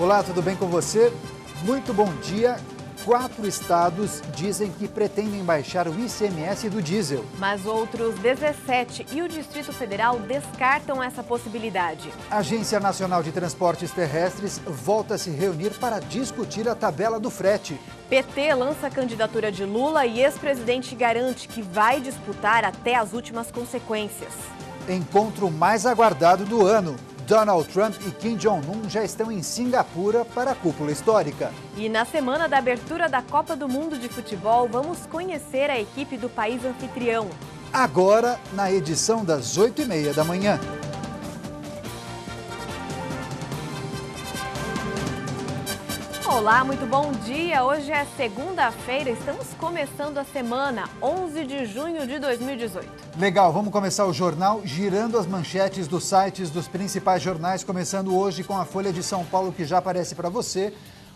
Olá, tudo bem com você? Muito bom dia. 4 estados dizem que pretendem baixar o ICMS do diesel. Mas outros 17 e o Distrito Federal descartam essa possibilidade. A Agência Nacional de Transportes Terrestres volta a se reunir para discutir a tabela do frete. PT lança a candidatura de Lula e ex-presidente garante que vai disputar até as últimas consequências. Encontro mais aguardado do ano. Donald Trump e Kim Jong-un já estão em Singapura para a cúpula histórica. E na semana da abertura da Copa do Mundo de Futebol, vamos conhecer a equipe do país anfitrião. Agora, na edição das 8h30 da manhã. Olá, muito bom dia. Hoje é segunda-feira, estamos começando a semana, 11 de junho de 2018. Legal, vamos começar o jornal girando as manchetes dos sites dos principais jornais, começando hoje com a Folha de São Paulo, que já aparece para você.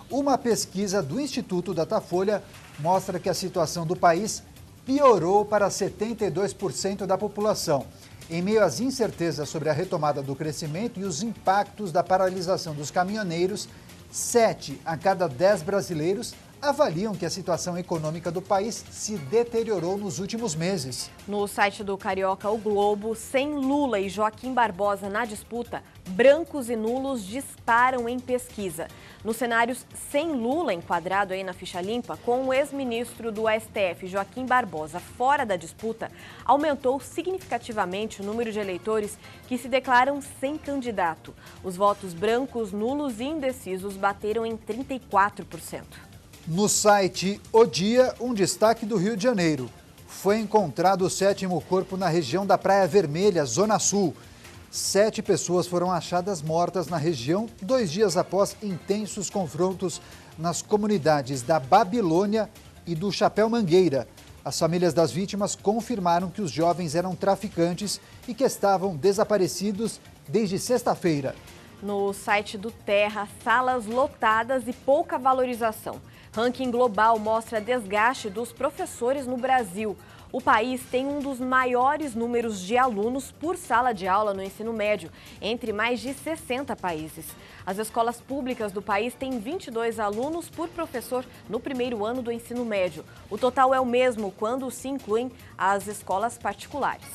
Uma pesquisa do Instituto Datafolha mostra que a situação do país piorou para 72% da população. Em meio às incertezas sobre a retomada do crescimento e os impactos da paralisação dos caminhoneiros, 7 a cada 10 brasileiros avaliam que a situação econômica do país se deteriorou nos últimos meses. No site do Carioca O Globo, sem Lula e Joaquim Barbosa na disputa, brancos e nulos disparam em pesquisa. Nos cenários sem Lula, enquadrado aí na ficha limpa, com o ex-ministro do STF, Joaquim Barbosa, fora da disputa, aumentou significativamente o número de eleitores que se declaram sem candidato. Os votos brancos, nulos e indecisos bateram em 34%. No site O Dia, um destaque do Rio de Janeiro. Foi encontrado o 7º corpo na região da Praia Vermelha, Zona Sul. 7 pessoas foram achadas mortas na região 2 dias após intensos confrontos nas comunidades da Babilônia e do Chapéu Mangueira. As famílias das vítimas confirmaram que os jovens eram traficantes e que estavam desaparecidos desde sexta-feira. No site do Terra, salas lotadas e pouca valorização. Ranking global mostra desgaste dos professores no Brasil. O país tem um dos maiores números de alunos por sala de aula no ensino médio, entre mais de 60 países. As escolas públicas do país têm 22 alunos por professor no primeiro ano do ensino médio. O total é o mesmo quando se incluem as escolas particulares.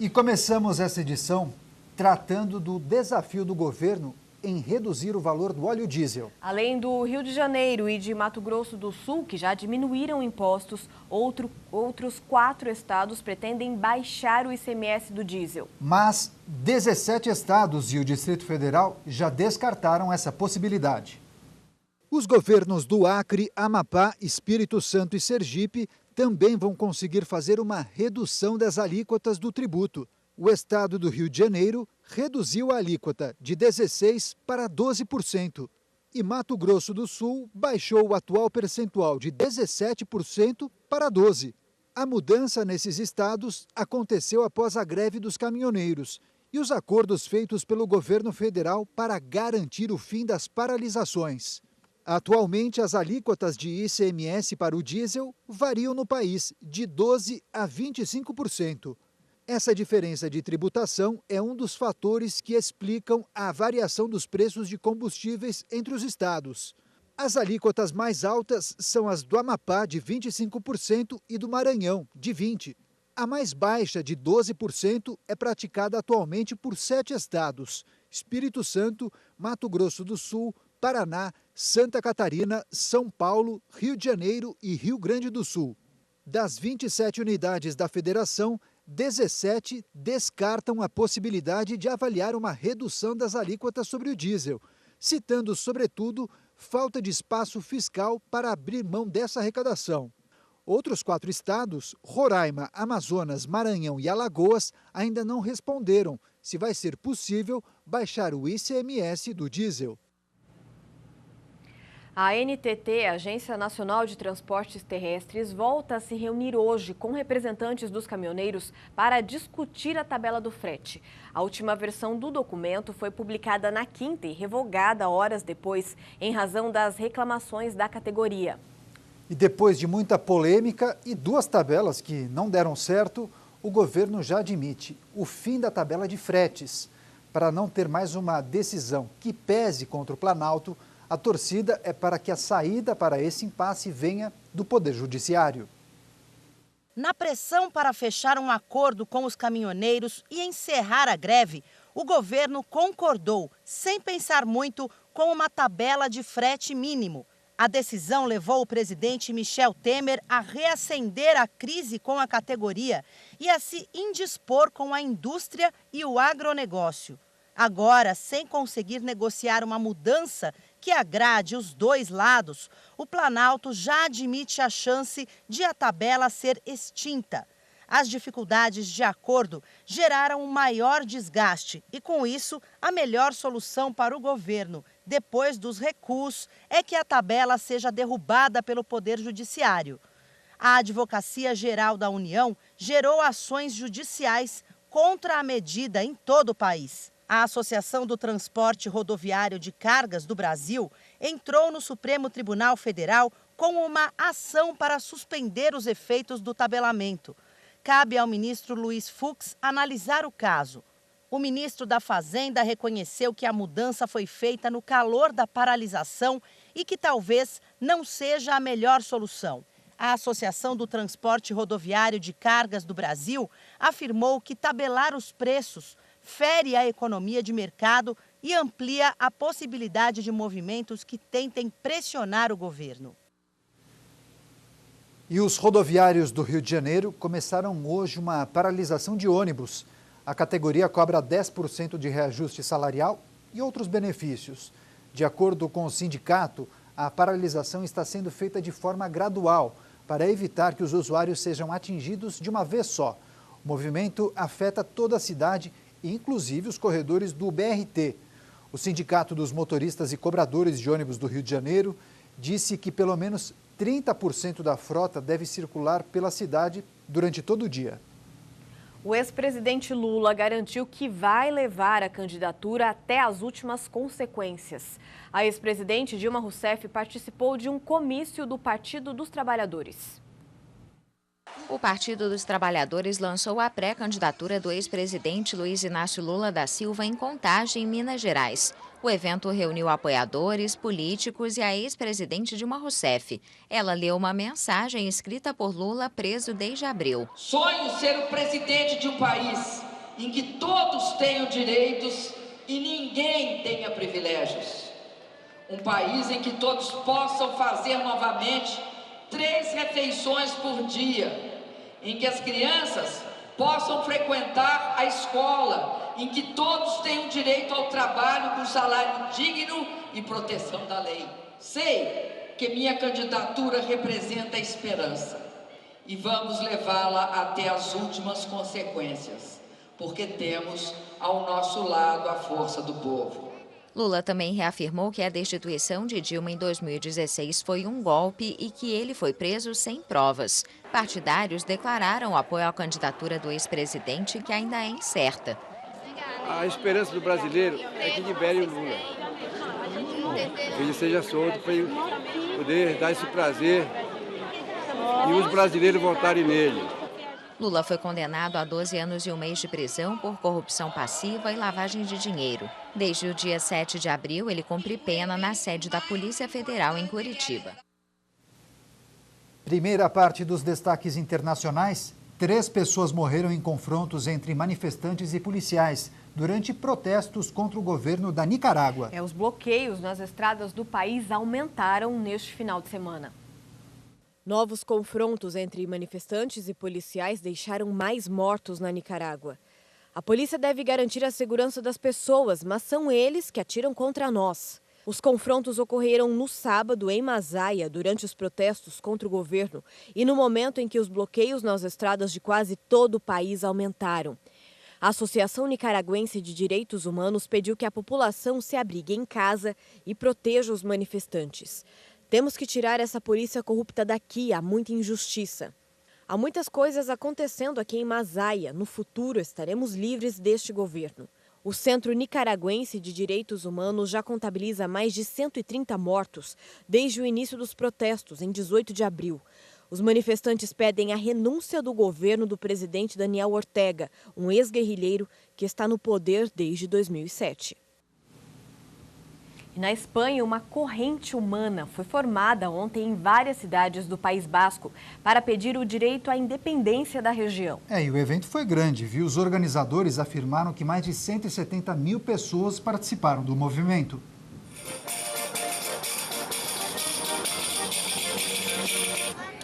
E começamos essa edição tratando do desafio do governo em reduzir o valor do óleo diesel. Além do Rio de Janeiro e de Mato Grosso do Sul, que já diminuíram impostos, outros 4 estados pretendem baixar o ICMS do diesel. Mas 17 estados e o Distrito Federal já descartaram essa possibilidade. Os governos do Acre, Amapá, Espírito Santo e Sergipe também vão conseguir fazer uma redução das alíquotas do tributo. O estado do Rio de Janeiro reduziu a alíquota de 16% para 12%. E Mato Grosso do Sul baixou o atual percentual de 17% para 12%. A mudança nesses estados aconteceu após a greve dos caminhoneiros e os acordos feitos pelo governo federal para garantir o fim das paralisações. Atualmente, as alíquotas de ICMS para o diesel variam no país de 12% a 25%. Essa diferença de tributação é um dos fatores que explicam a variação dos preços de combustíveis entre os estados. As alíquotas mais altas são as do Amapá, de 25%, e do Maranhão, de 20%. A mais baixa, de 12%, é praticada atualmente por 7 estados: Espírito Santo, Mato Grosso do Sul, Paraná, Santa Catarina, São Paulo, Rio de Janeiro e Rio Grande do Sul. Das 27 unidades da federação, 17 descartam a possibilidade de avaliar uma redução das alíquotas sobre o diesel, citando, sobretudo, falta de espaço fiscal para abrir mão dessa arrecadação. Outros 4 estados, Roraima, Amazonas, Maranhão e Alagoas, ainda não responderam se vai ser possível baixar o ICMS do diesel. A ANTT, Agência Nacional de Transportes Terrestres, volta a se reunir hoje com representantes dos caminhoneiros para discutir a tabela do frete. A última versão do documento foi publicada na quinta e revogada horas depois, em razão das reclamações da categoria. E depois de muita polêmica e 2 tabelas que não deram certo, o governo já admite o fim da tabela de fretes. para não ter mais uma decisão que pese contra o Planalto, a torcida é para que a saída para esse impasse venha do Poder Judiciário. Na pressão para fechar um acordo com os caminhoneiros e encerrar a greve, o governo concordou, sem pensar muito, com uma tabela de frete mínimo. A decisão levou o presidente Michel Temer a reacender a crise com a categoria e a se indispor com a indústria e o agronegócio. Agora, sem conseguir negociar uma mudança que agrade os dois lados, o Planalto já admite a chance de a tabela ser extinta. As dificuldades de acordo geraram um maior desgaste e, com isso, a melhor solução para o governo, depois dos recuos, é que a tabela seja derrubada pelo Poder Judiciário. A Advocacia Geral da União gerou ações judiciais contra a medida em todo o país. A Associação do Transporte Rodoviário de Cargas do Brasil entrou no Supremo Tribunal Federal com uma ação para suspender os efeitos do tabelamento. Cabe ao ministro Luiz Fux analisar o caso. O ministro da Fazenda reconheceu que a mudança foi feita no calor da paralisação e que talvez não seja a melhor solução. A Associação do Transporte Rodoviário de Cargas do Brasil afirmou que tabelar os preços fere a economia de mercado e amplia a possibilidade de movimentos que tentem pressionar o governo. E os rodoviários do Rio de Janeiro começaram hoje uma paralisação de ônibus. A categoria cobra 10% de reajuste salarial e outros benefícios. De acordo com o sindicato, a paralisação está sendo feita de forma gradual para evitar que os usuários sejam atingidos de uma vez só. O movimento afeta toda a cidade, inclusive os corredores do BRT. O Sindicato dos Motoristas e Cobradores de Ônibus do Rio de Janeiro disse que pelo menos 30% da frota deve circular pela cidade durante todo o dia. O ex-presidente Lula garantiu que vai levar a candidatura até as últimas consequências. A ex-presidente Dilma Rousseff participou de um comício do Partido dos Trabalhadores. O Partido dos Trabalhadores lançou a pré-candidatura do ex-presidente Luiz Inácio Lula da Silva em Contagem, Minas Gerais. O evento reuniu apoiadores, políticos e a ex-presidente Dilma Rousseff. Ela leu uma mensagem escrita por Lula, preso desde abril. Sonho ser o presidente de um país em que todos tenham direitos e ninguém tenha privilégios. Um país em que todos possam fazer novamente 3 refeições por dia, em que as crianças possam frequentar a escola, em que todos tenham direito ao trabalho com salário digno e proteção da lei. Sei que minha candidatura representa a esperança e vamos levá-la até as últimas consequências, porque temos ao nosso lado a força do povo. Lula também reafirmou que a destituição de Dilma em 2016 foi um golpe e que ele foi preso sem provas. Partidários declararam apoio à candidatura do ex-presidente, que ainda é incerta. A esperança do brasileiro é que libere o Lula, que ele seja solto para poder dar esse prazer e os brasileiros votarem nele. Lula foi condenado a 12 anos e 1 mês de prisão por corrupção passiva e lavagem de dinheiro. Desde o dia 7 de abril, ele cumpre pena na sede da Polícia Federal em Curitiba. Primeira parte dos destaques internacionais. 3 pessoas morreram em confrontos entre manifestantes e policiais durante protestos contra o governo da Nicarágua. Os bloqueios nas estradas do país aumentaram neste final de semana. Novos confrontos entre manifestantes e policiais deixaram mais mortos na Nicarágua. A polícia deve garantir a segurança das pessoas, mas são eles que atiram contra nós. Os confrontos ocorreram no sábado em Masaya, durante os protestos contra o governo e no momento em que os bloqueios nas estradas de quase todo o país aumentaram. A Associação Nicaragüense de Direitos Humanos pediu que a população se abrigue em casa e proteja os manifestantes. Temos que tirar essa polícia corrupta daqui, há muita injustiça. Há muitas coisas acontecendo aqui em Masaya. No futuro estaremos livres deste governo. O Centro Nicaragüense de Direitos Humanos já contabiliza mais de 130 mortos desde o início dos protestos, em 18 de abril. Os manifestantes pedem a renúncia do governo do presidente Daniel Ortega, um ex-guerrilheiro que está no poder desde 2007. E na Espanha, uma corrente humana foi formada ontem em várias cidades do País Basco para pedir o direito à independência da região. E o evento foi grande, viu? Os organizadores afirmaram que mais de 170 mil pessoas participaram do movimento.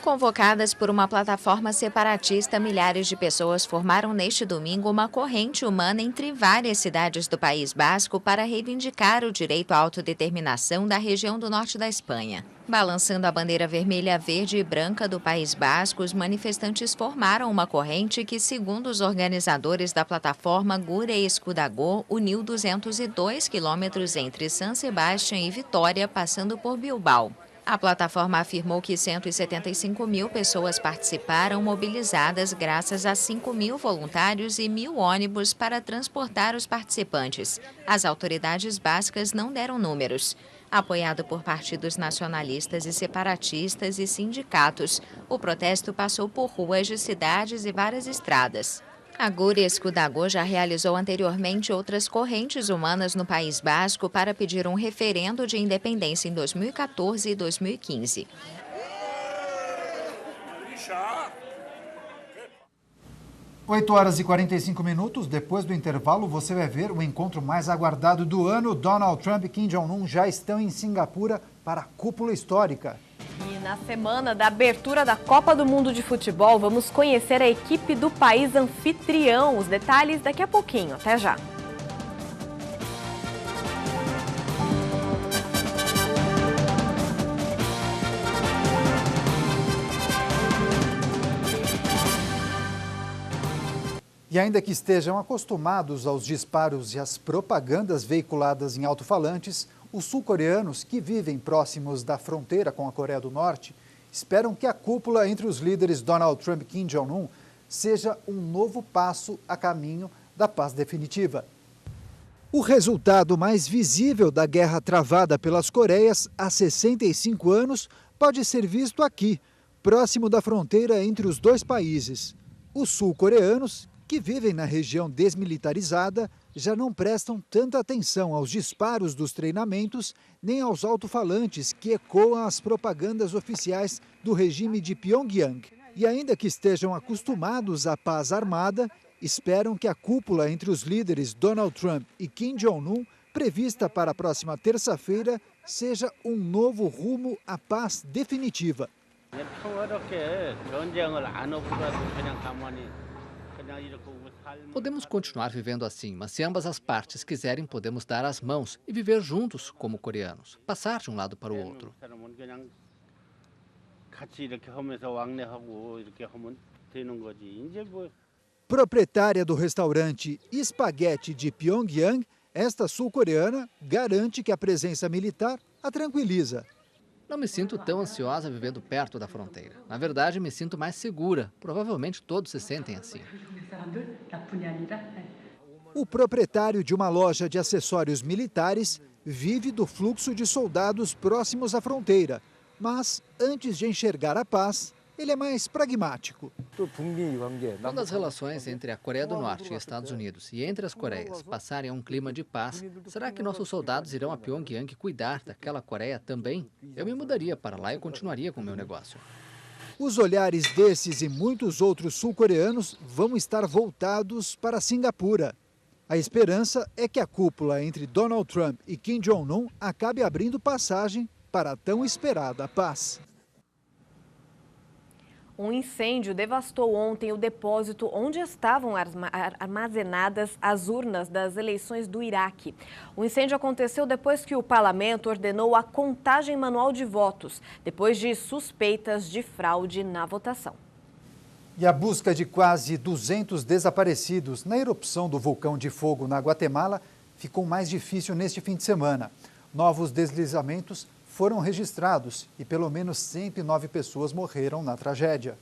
Convocadas por uma plataforma separatista, milhares de pessoas formaram neste domingo uma corrente humana entre várias cidades do País Basco para reivindicar o direito à autodeterminação da região do norte da Espanha. Balançando a bandeira vermelha, verde e branca do País Basco, os manifestantes formaram uma corrente que, segundo os organizadores da plataforma Gure Escudagó, uniu 202 quilômetros entre San Sebastián e Vitória, passando por Bilbao. A plataforma afirmou que 175 mil pessoas participaram, mobilizadas graças a 5 mil voluntários e 1.000 ônibus para transportar os participantes. As autoridades bascas não deram números. Apoiado por partidos nacionalistas e separatistas e sindicatos, o protesto passou por ruas de cidades e várias estradas. A Gure Escudagó já realizou anteriormente outras correntes humanas no País Basco para pedir um referendo de independência em 2014 e 2015. Oito horas e 45 minutos, depois do intervalo, você vai ver o encontro mais aguardado do ano. Donald Trump e Kim Jong-un já estão em Singapura para a cúpula histórica. E na semana da abertura da Copa do Mundo de Futebol, vamos conhecer a equipe do país anfitrião. Os detalhes daqui a pouquinho. Até já! E ainda que estejam acostumados aos disparos e às propagandas veiculadas em alto-falantes, os sul-coreanos que vivem próximos da fronteira com a Coreia do Norte esperam que a cúpula entre os líderes Donald Trump e Kim Jong-un seja um novo passo a caminho da paz definitiva. O resultado mais visível da guerra travada pelas Coreias há 65 anos pode ser visto aqui, próximo da fronteira entre os dois países. Os sul-coreanos, que vivem na região desmilitarizada, já não prestam tanta atenção aos disparos dos treinamentos nem aos alto-falantes que ecoam as propagandas oficiais do regime de Pyongyang. E ainda que estejam acostumados à paz armada, esperam que a cúpula entre os líderes Donald Trump e Kim Jong-un, prevista para a próxima terça-feira, seja um novo rumo à paz definitiva. Podemos continuar vivendo assim, mas se ambas as partes quiserem, podemos dar as mãos e viver juntos como coreanos, passar de um lado para o outro. Proprietária do restaurante Espaguete de Pyongyang, esta sul-coreana garante que a presença militar a tranquiliza. Não me sinto tão ansiosa vivendo perto da fronteira. Na verdade, me sinto mais segura. Provavelmente todos se sentem assim. O proprietário de uma loja de acessórios militares vive do fluxo de soldados próximos à fronteira. Mas, antes de enxergar a paz, ele é mais pragmático. Quando as relações entre a Coreia do Norte e Estados Unidos e entre as Coreias passarem a um clima de paz, será que nossos soldados irão a Pyongyang cuidar daquela Coreia também? Eu me mudaria para lá e continuaria com o meu negócio. Os olhares desses e muitos outros sul-coreanos vão estar voltados para Singapura. A esperança é que a cúpula entre Donald Trump e Kim Jong-un acabe abrindo passagem para a tão esperada paz. Um incêndio devastou ontem o depósito onde estavam armazenadas as urnas das eleições do Iraque. O incêndio aconteceu depois que o parlamento ordenou a contagem manual de votos, depois de suspeitas de fraude na votação. E a busca de quase 200 desaparecidos na erupção do vulcão de fogo na Guatemala ficou mais difícil neste fim de semana. Novos deslizamentos foram registrados e pelo menos 109 pessoas morreram na tragédia.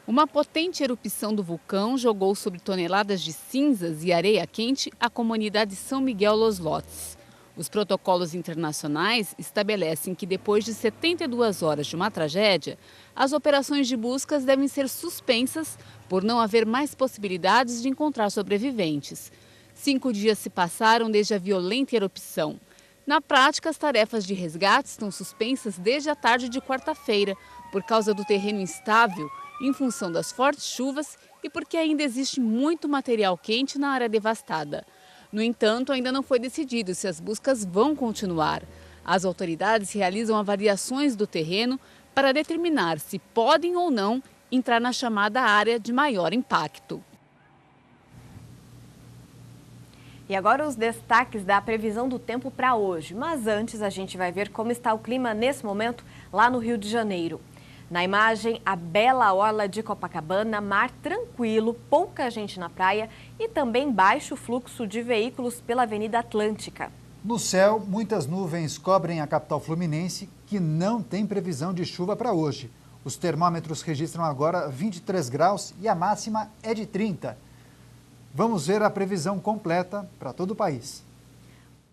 Uma potente erupção do vulcão jogou sobre toneladas de cinzas e areia quente a comunidade São Miguel Los Lotes. Os protocolos internacionais estabelecem que depois de 72 horas de uma tragédia, as operações de buscas devem ser suspensas por não haver mais possibilidades de encontrar sobreviventes. 5 dias se passaram desde a violenta erupção. Na prática, as tarefas de resgate estão suspensas desde a tarde de quarta-feira, por causa do terreno instável, em função das fortes chuvas e porque ainda existe muito material quente na área devastada. No entanto, ainda não foi decidido se as buscas vão continuar. As autoridades realizam avaliações do terreno para determinar se podem ou não entrar na chamada área de maior impacto. E agora os destaques da previsão do tempo para hoje. Mas antes a gente vai ver como está o clima nesse momento lá no Rio de Janeiro. Na imagem, a bela orla de Copacabana, mar tranquilo, pouca gente na praia e também baixo fluxo de veículos pela Avenida Atlântica. No céu, muitas nuvens cobrem a capital fluminense, que não tem previsão de chuva para hoje. Os termômetros registram agora 23 graus e a máxima é de 30. Vamos ver a previsão completa para todo o país.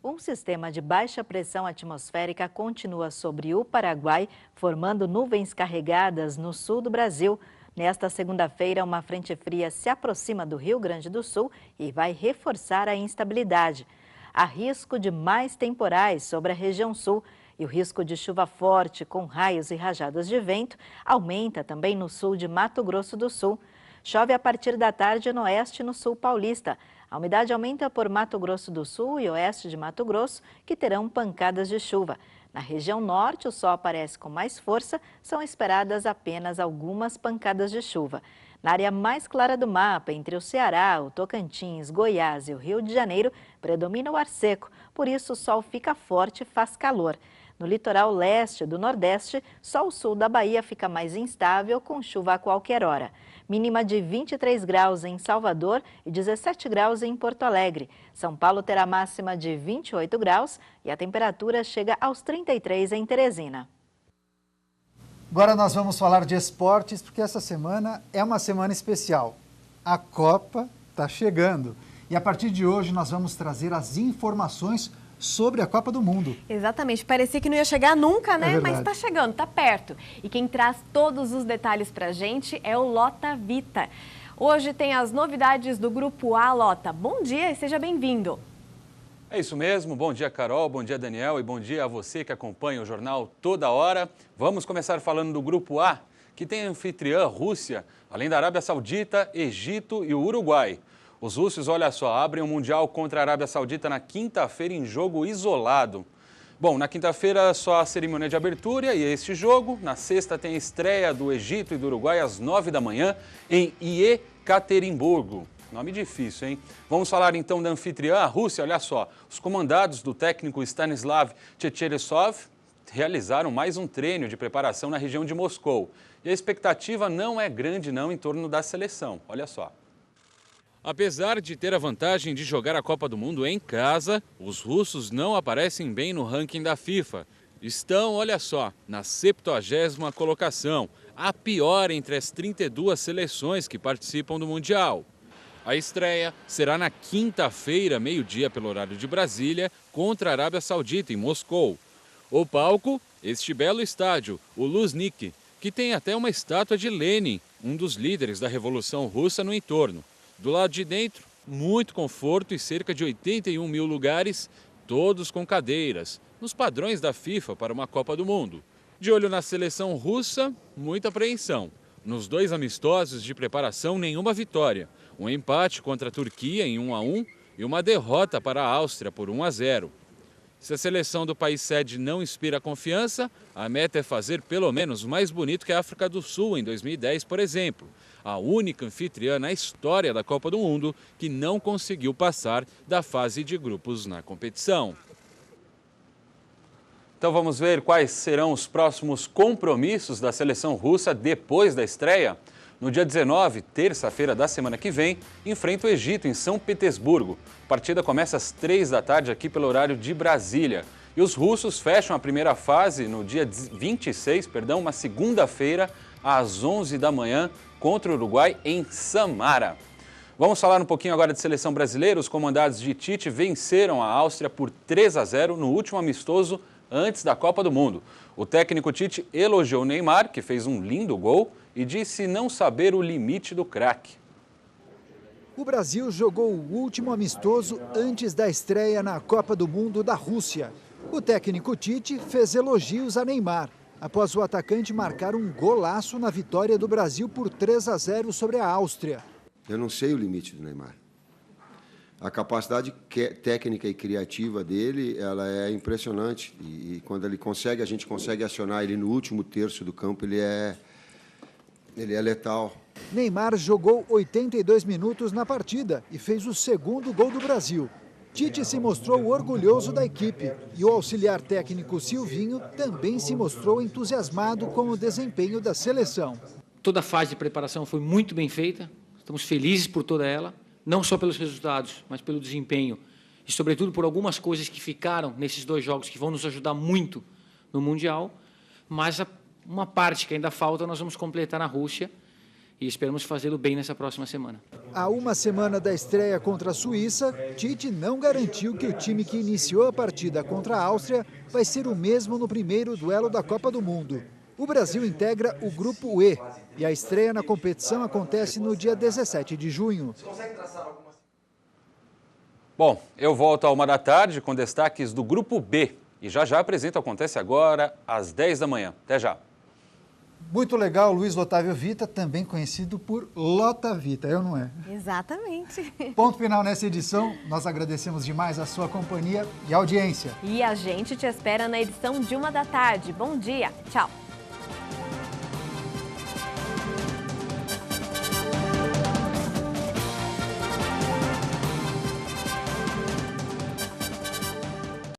Um sistema de baixa pressão atmosférica continua sobre o Paraguai, formando nuvens carregadas no sul do Brasil. Nesta segunda-feira, uma frente fria se aproxima do Rio Grande do Sul e vai reforçar a instabilidade. Há risco de mais temporais sobre a região sul e o risco de chuva forte com raios e rajadas de vento aumenta também no sul de Mato Grosso do Sul. Chove a partir da tarde no oeste e no sul paulista. A umidade aumenta por Mato Grosso do Sul e oeste de Mato Grosso, que terão pancadas de chuva. Na região norte, o sol aparece com mais força, são esperadas apenas algumas pancadas de chuva. Na área mais clara do mapa, entre o Ceará, o Tocantins, Goiás e o Rio de Janeiro, predomina o ar seco, por isso o sol fica forte e faz calor. No litoral leste do Nordeste, só o sul da Bahia fica mais instável, com chuva a qualquer hora. Mínima de 23 graus em Salvador e 17 graus em Porto Alegre. São Paulo terá máxima de 28 graus e a temperatura chega aos 33 em Teresina. Agora nós vamos falar de esportes, porque essa semana é uma semana especial. A Copa está chegando e a partir de hoje nós vamos trazer as informações sobre a Copa do Mundo. Exatamente, parecia que não ia chegar nunca, né? É mas está chegando, está perto. E quem traz todos os detalhes para a gente é o Lota Vita. Hoje tem as novidades do Grupo A, Lota. Bom dia e seja bem-vindo. É isso mesmo, bom dia Carol, bom dia Daniel e bom dia a você que acompanha o jornal toda hora. Vamos começar falando do Grupo A, que tem a anfitriã Rússia, além da Arábia Saudita, Egito e o Uruguai. Os russos, olha só, abrem o Mundial contra a Arábia Saudita na quinta-feira em jogo isolado. Bom, na quinta-feira só a cerimônia de abertura e este jogo. Na sexta tem a estreia do Egito e do Uruguai às 9 da manhã em Iekaterimburgo. Nome difícil, hein? Vamos falar então da anfitriã, a Rússia, olha só. Os comandados do técnico Stanislav Cherchesov realizaram mais um treino de preparação na região de Moscou. E a expectativa não é grande não em torno da seleção, olha só. Apesar de ter a vantagem de jogar a Copa do Mundo em casa, os russos não aparecem bem no ranking da FIFA. Estão, olha só, na 70ª colocação, a pior entre as 32 seleções que participam do Mundial. A estreia será na quinta-feira, meio-dia pelo horário de Brasília, contra a Arábia Saudita, em Moscou. O palco, este belo estádio, o Luzhniki, que tem até uma estátua de Lenin, um dos líderes da Revolução Russa, no entorno. Do lado de dentro, muito conforto e cerca de 81 mil lugares, todos com cadeiras, nos padrões da FIFA para uma Copa do Mundo. De olho na seleção russa, muita apreensão. Nos 2 amistosos de preparação, nenhuma vitória. Um empate contra a Turquia em 1-1 e uma derrota para a Áustria por 1-0. Se a seleção do país sede não inspira confiança, a meta é fazer pelo menos mais bonito que a África do Sul em 2010, por exemplo. A única anfitriã na história da Copa do Mundo que não conseguiu passar da fase de grupos na competição. Então vamos ver quais serão os próximos compromissos da seleção russa depois da estreia. No dia 19, terça-feira da semana que vem, enfrenta o Egito em São Petersburgo. A partida começa às 3 da tarde aqui pelo horário de Brasília. E os russos fecham a primeira fase no dia 26, uma segunda-feira, às 11 da manhã, contra o Uruguai em Samara. Vamos falar um pouquinho agora de seleção brasileira. Os comandados de Tite venceram a Áustria por 3-0 no último amistoso antes da Copa do Mundo. O técnico Tite elogiou o Neymar, que fez um lindo gol, e disse não saber o limite do craque. O Brasil jogou o último amistoso antes da estreia na Copa do Mundo da Rússia. O técnico Tite fez elogios a Neymar, após o atacante marcar um golaço na vitória do Brasil por 3-0 sobre a Áustria. Eu não sei o limite do Neymar. A capacidade técnica e criativa dele, ela é impressionante. E quando ele consegue, a gente consegue acionar ele no último terço do campo, ele é letal. Neymar jogou 82 minutos na partida e fez o segundo gol do Brasil. Tite se mostrou orgulhoso da equipe e o auxiliar técnico Silvinho também se mostrou entusiasmado com o desempenho da seleção. Toda a fase de preparação foi muito bem feita. Estamos felizes por toda ela, não só pelos resultados, mas pelo desempenho e, sobretudo, por algumas coisas que ficaram nesses 2 jogos que vão nos ajudar muito no Mundial, mas uma parte que ainda falta nós vamos completar na Rússia e esperamos fazê-lo bem nessa próxima semana. Há uma semana da estreia contra a Suíça, Tite não garantiu que o time que iniciou a partida contra a Áustria vai ser o mesmo no primeiro duelo da Copa do Mundo. O Brasil integra o Grupo E e a estreia na competição acontece no dia 17 de junho. Bom, eu volto à 13h com destaques do Grupo B. E já apresento, acontece agora às 10 da manhã. Até já. Muito legal, Luiz Otávio Vita, também conhecido por Lota Vita, eu não é? Exatamente. Ponto final nessa edição. Nós agradecemos demais a sua companhia e audiência. E a gente te espera na edição de 1 da tarde. Bom dia, tchau.